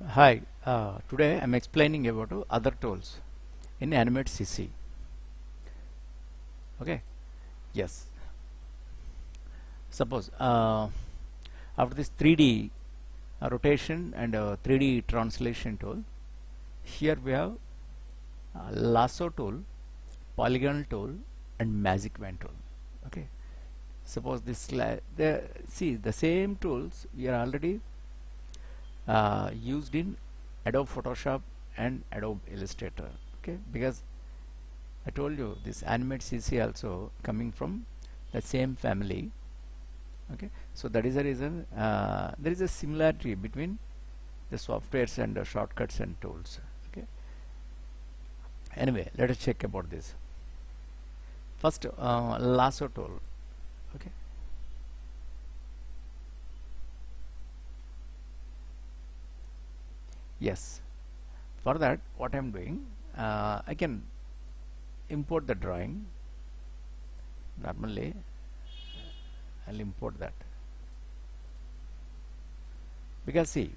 Hi, today I'm explaining about other tools in Animate CC. Okay, yes. Suppose after this 3D rotation and 3D translation tool, here we have lasso tool, polygon tool, and magic wand tool. Okay, suppose this see the same tools we are already used in Adobe Photoshop and Adobe Illustrator. Okay, because I told you this Animate CC also coming from the same family. Okay, so that is the reason there is a similarity between the softwares and the shortcuts and tools. Okay, anyway, let us check about this. First, lasso tool. Okay, yes. For that, what I'm doing, I can import the drawing. Normally, I'll import that. Because see,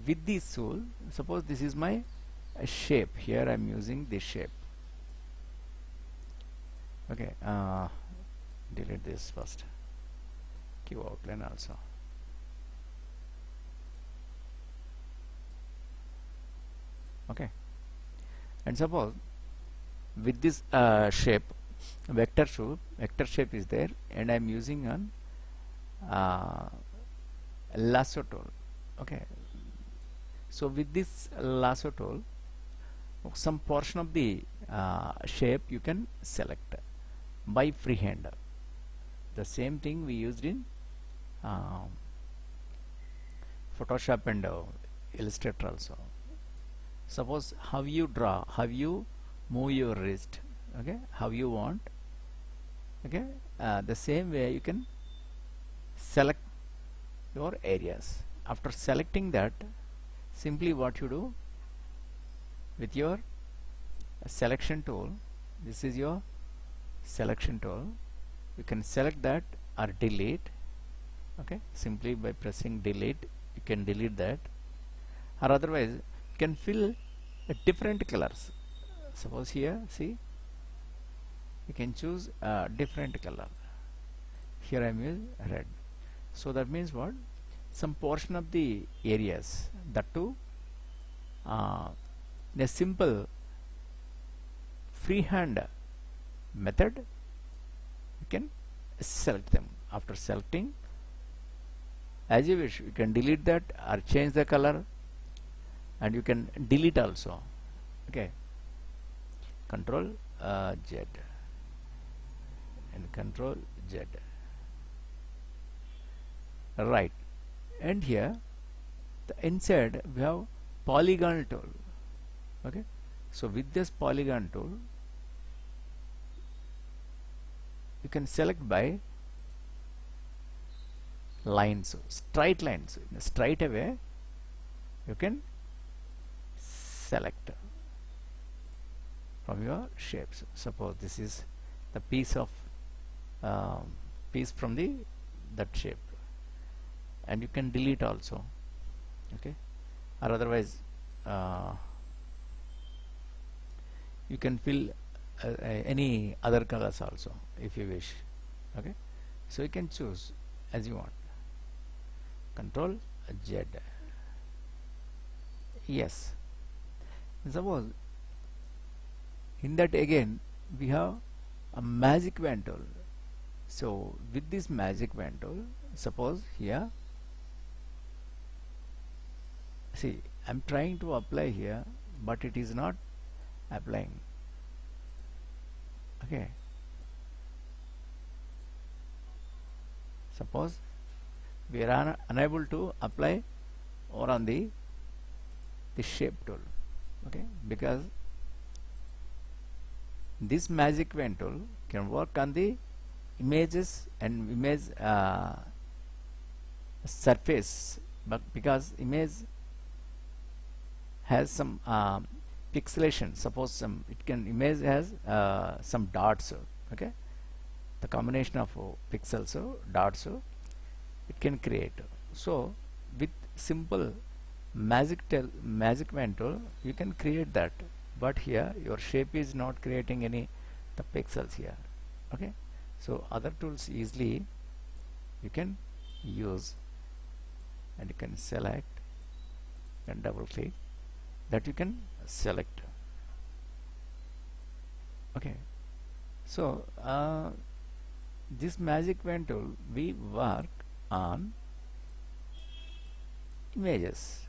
with this tool, suppose this is my shape. Here I'm using this shape. Okay, delete this first. Give outline also. Okay, and suppose with this shape, vector shape is there, and I'm using an lasso tool. Okay, so with this lasso tool, some portion of the shape you can select by freehand. The same thing we used in um, Photoshop and Illustrator also. Suppose how you draw, how you move your wrist, okay, how you want. Okay, the same way you can select your areas. After selecting that, simply what you do with your selection tool, this is your selection tool, you can select that or delete. Okay, simply by pressing delete you can delete that, or otherwise you can fill different colors. Suppose here, see, you can choose a different color. Here I am using red. So that means what? Some portion of the areas, that too in a simple freehand method, you can select them. After selecting, as you wish, you can delete that or change the color, and you can delete also. Okay, Control Z and Control Z. Right, and here the inside we have polygon tool. Okay, so with this polygon tool, you can select by lines, straight lines. Straight away you can select from your shapes. Suppose this is the piece of piece from the that shape, and you can delete also. Okay, or otherwise you can fill any other colors also if you wish. Okay, so you can choose as you want. Control Z. Yes, suppose in that again we have a magic wand tool. So with this magic wand tool, suppose here, see, I'm trying to apply here, but it is not applying. Okay, suppose we are unable to apply or on the shape tool. Okay, because this magic wand tool can work on the images and image surface, but because image has some pixelation, suppose some it can image has some dots. Okay, the combination of pixels, dots, it can create. So with simple magic pen tool, you can create that, but here your shape is not creating any the pixels here. Okay, so other tools easily you can use, and you can select and double click that you can select. Okay, so this magic pen tool we work on images.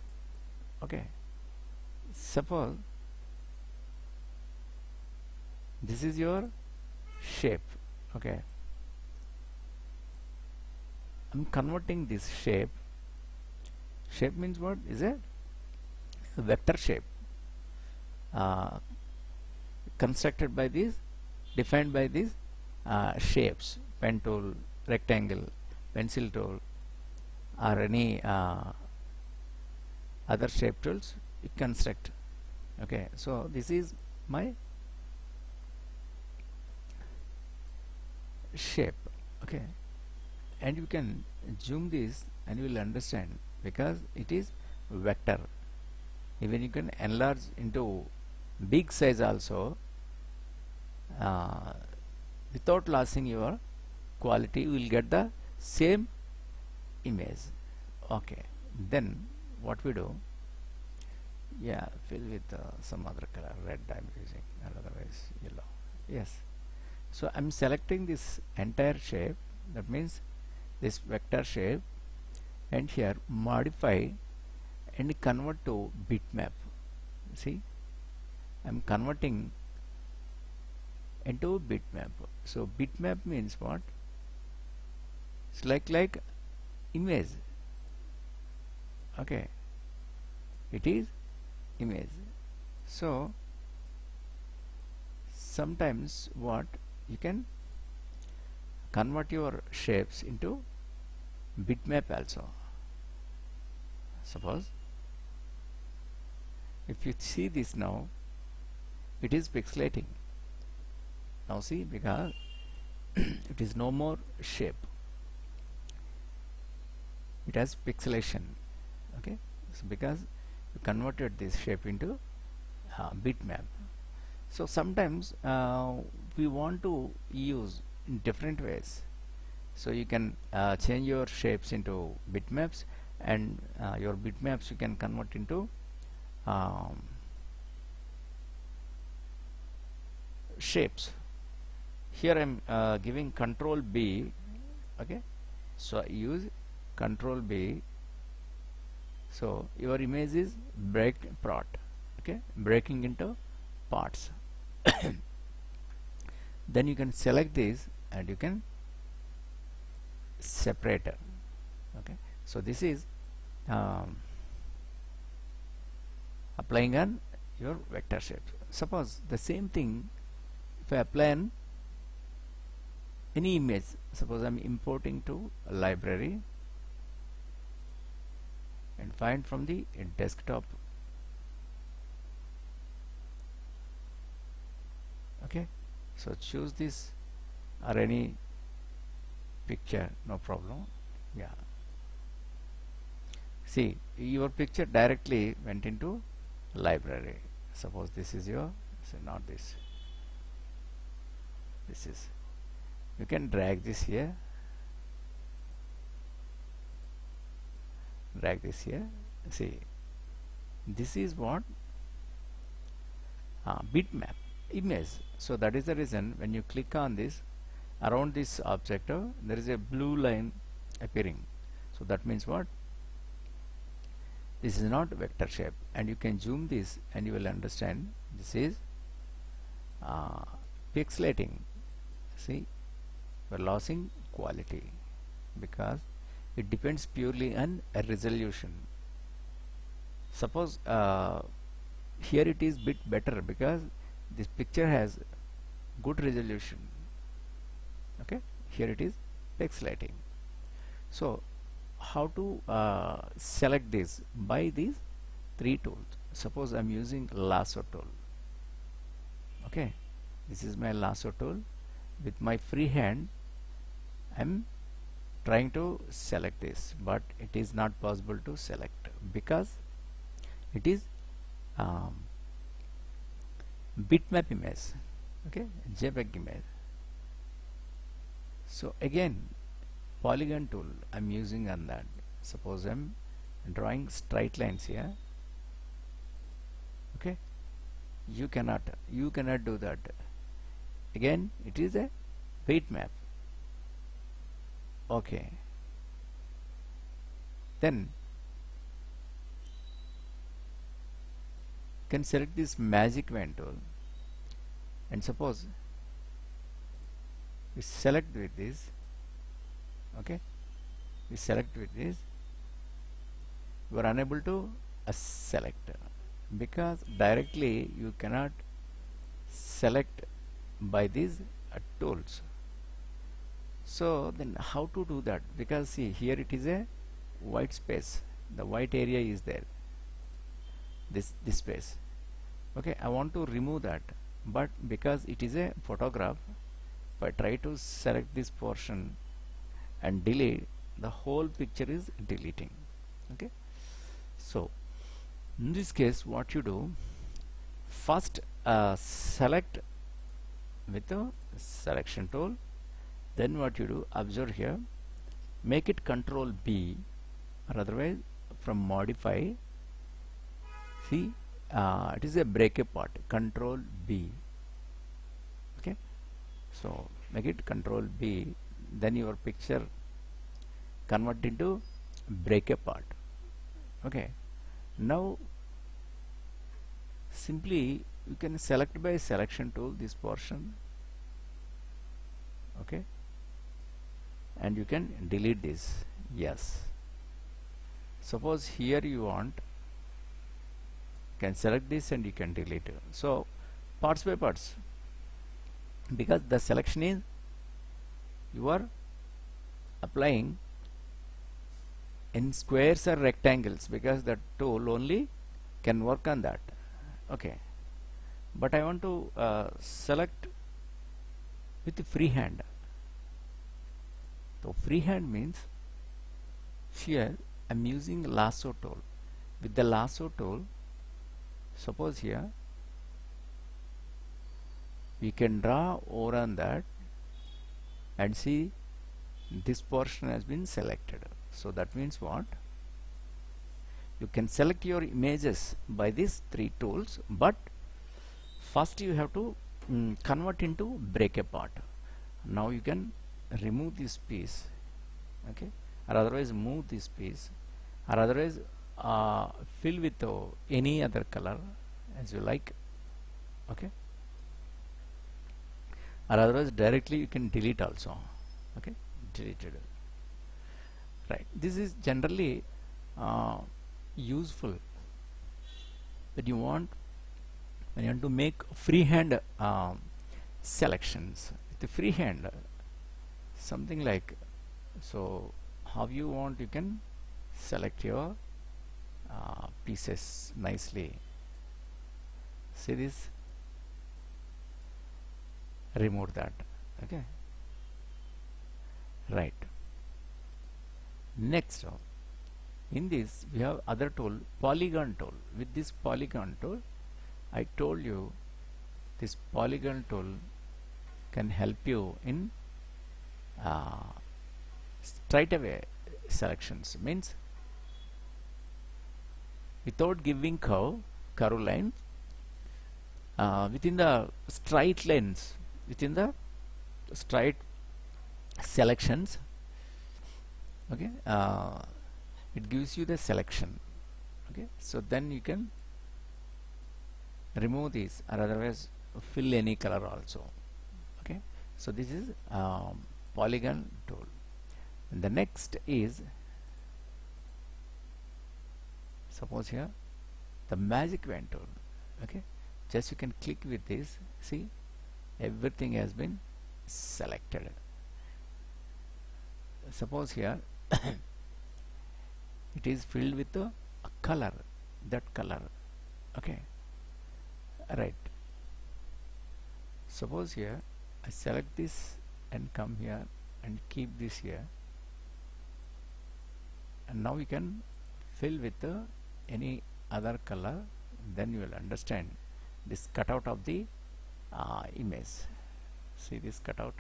Okay, suppose this is your shape. Okay, I'm converting this shape. Shape means what? Is a vector shape constructed by these, defined by these shapes, pen tool, rectangle, pencil tool, or any other shape tools you construct. Okay, so this is my shape. Okay, and you can zoom this and you will understand, because it is vector. Even you can enlarge into big size also without losing your quality. You will get the same image. Okay, then what we do, yeah, fill with some other color, red I'm using, otherwise yellow. Yes, so I'm selecting this entire shape, that means this vector shape, and here modify and convert to bitmap. See, I'm converting into bitmap. So bitmap means what? It's like image. Okay, it is image. So sometimes what you can convert your shapes into bitmap also. Suppose if you see this now, it is pixelating. Now see, because it is no more shape, it has pixelation. Okay, so because you converted this shape into bitmap. So sometimes we want to use in different ways, so you can change your shapes into bitmaps, and your bitmaps you can convert into shapes. Here I'm giving control B. Okay, so I use control B, so your image is part. Okay, breaking into parts. Then you can select this and you can separate it. Okay, so this is applying on your vector shape. Suppose the same thing if I apply on any image. Suppose I'm importing to a library and find from the desktop. Okay, so choose this or any picture, no problem. Yeah, see, your picture directly went into library. Suppose this is your, so not this, this is, you can drag this here, drag this here. See, this is what bitmap image. So that is the reason when you click on this, around this object there is a blue line appearing. So that means what? This is not vector shape, and you can zoom this and you will understand this is pixelating. See, we're losing quality because it depends purely on a resolution. Suppose here it is bit better because this picture has good resolution. Okay, here it is pixelating. So how to select this? By these three tools. Suppose I'm using lasso tool. Okay, this is my lasso tool. With my free hand I'm trying to select this, but it is not possible to select because it is um, bitmap image, okay, JPEG image. So again, polygon tool I'm using on that. Suppose I'm drawing straight lines here, okay, you cannot do that. Again, it is a bitmap. Okay, then can select this magic wand tool, and suppose we select with this, okay, we select with this, you are unable to select, because directly you cannot select by these tools. So then how to do that? Because see, here it is a white space, the white area is there, this space, okay, I want to remove that, but because it is a photograph, if I try to select this portion and delete, the whole picture is deleting, okay. So in this case, what you do, first select with the selection tool, then what you do, observe here, make it control B, or otherwise from modify, see, it is a break apart, control B, okay. So make it control B, then your picture convert into break apart, okay. Now simply you can select by selection tool this portion, okay, and you can delete this, yes. Suppose here you want, can select this and you can delete it. So parts by parts, because the selection is you are applying in squares or rectangles, because the tool only can work on that, okay. But I want to select with freehand. So freehand means here I'm using lasso tool. With the lasso tool, suppose here we can draw over on that and see this portion has been selected. So that means what? You can select your images by these three tools, but first you have to convert into break apart. Now you can remove this piece, okay, or otherwise move this piece, or otherwise fill with any other color as you like, okay, or otherwise directly you can delete also, okay, deleted, right. This is generally useful that you want when you want to make freehand selections. With the freehand, something like, so how you want, you can select your pieces nicely. See this, remove that, okay, right. Next, in this we have other tool, polygon tool. With this polygon tool, I told you this polygon tool can help you in straight away selections, means without giving curve lines, within the straight lines, within the straight selections, okay, it gives you the selection, okay. So then you can remove these, or otherwise fill any color also, okay. So this is polygon tool. And the next is, suppose here the magic wand tool, okay, just you can click with this, see everything has been selected. Suppose here it is filled with a color, that color, okay, right. Suppose here I select this and come here and keep this here, and now we can fill with any other color, then you will understand this cutout of the image. See this cutout,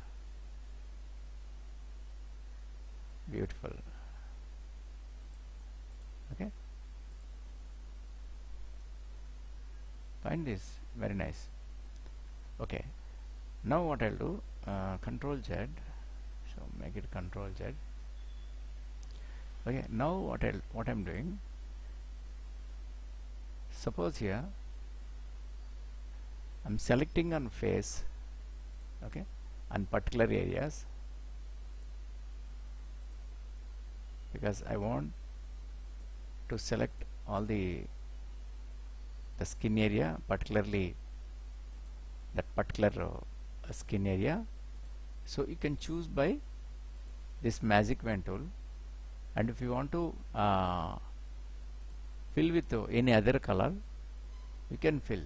beautiful. Okay, find this very nice. Okay, now what I'll do, Control Z, so make it Control Z. Okay, now what I'm doing, suppose here I'm selecting on face, okay, on particular areas, because I want to select all the skin area, particularly that particular skin area. So you can choose by this magic wand tool, and if you want to fill with any other color, you can fill.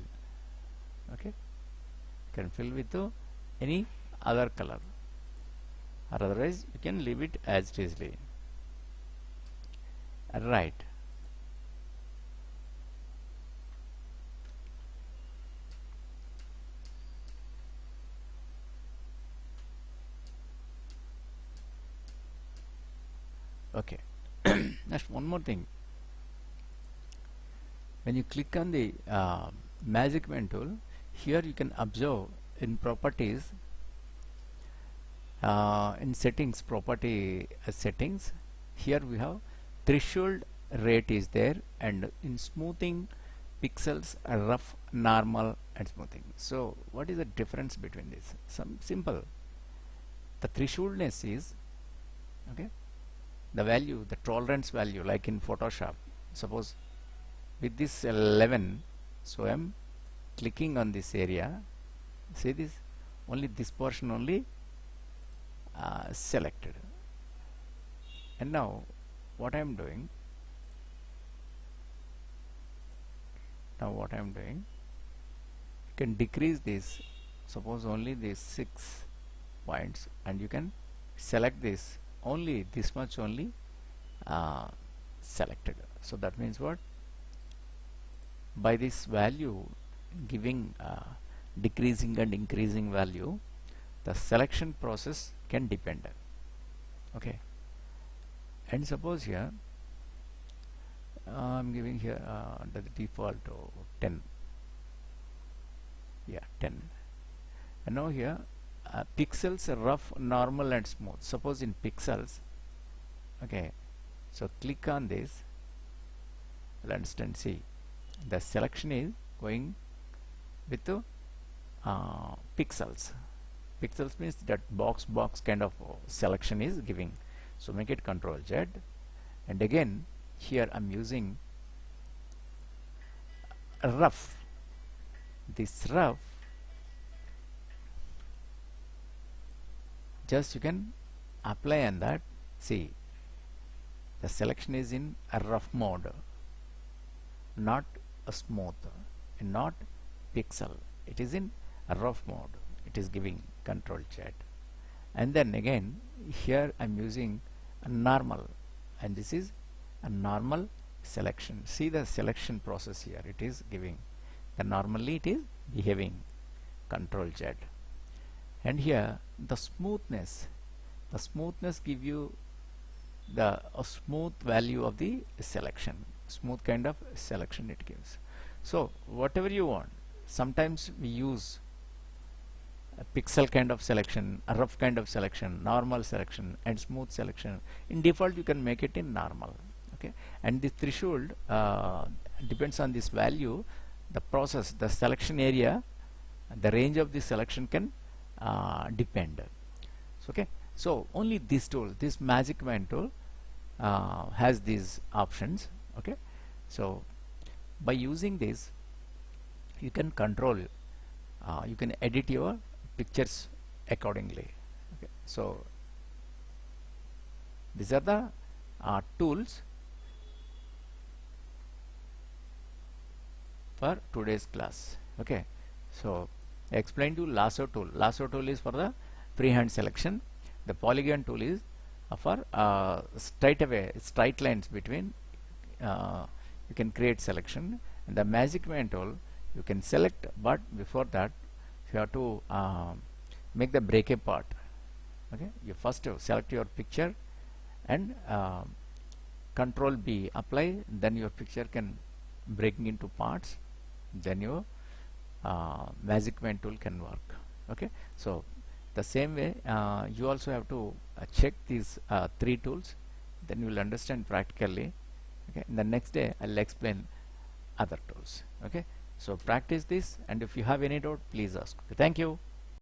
Okay, you can fill with any other color, or otherwise you can leave it as it is. Right. Okay. Next, one more thing. When you click on the magic wand tool, here you can observe in properties, in settings, property settings, here we have threshold rate is there, and in smoothing pixels, rough, normal and smoothing. So what is the difference between this? Some simple. The thresholdness is, okay, the value, the tolerance value, like in Photoshop. Suppose with this 11, so I'm clicking on this area, see this, only this portion only selected. And now what I'm doing, you can decrease this, suppose only these 6 points, and you can select this, only this much only selected. So that means what, by this value giving decreasing and increasing value, the selection process can depend. Okay, and suppose here I'm giving here the default 10, yeah, 10. And now here pixels are rough, normal and smooth. Suppose in pixels, okay, so click on this, you'll understand. See, the selection is going with the pixels. Pixels means that box kind of selection is giving. So make it Control Z, and again here I'm using rough. This rough, just you can apply on that. See, the selection is in a rough mode, not a smooth, and not pixel. It is in a rough mode. It is giving Control Z, and then again here I'm using a normal, and this is a normal selection. See the selection process here, it is giving the normally it is behaving Control Z. And here the smoothness give you the smooth value of the selection, smooth kind of selection it gives. So whatever you want, sometimes we use a pixel kind of selection, a rough kind of selection, normal selection and smooth selection. In default you can make it in normal. Okay, and the threshold depends on this value, the process, the selection area, the range of the selection can depend. So, okay, so only this tool, this magic wand tool has these options. Okay, so by using this you can control, you can edit your pictures accordingly. Okay, so these are the tools for today's class. Okay, so I explained you lasso tool. Lasso tool is for the freehand selection. The polygon tool is for straight lines between you can create selection, and the magic wand tool you can select, but before that you have to make the breakup part. Okay, you first select your picture and control B apply, then your picture can breaking into parts, then your magic wand tool can work. Okay, so the same way you also have to check these three tools, then you will understand practically. Okay, and the next day I'll explain other tools. Okay, so practice this, and if you have any doubt, please ask. Okay, thank you.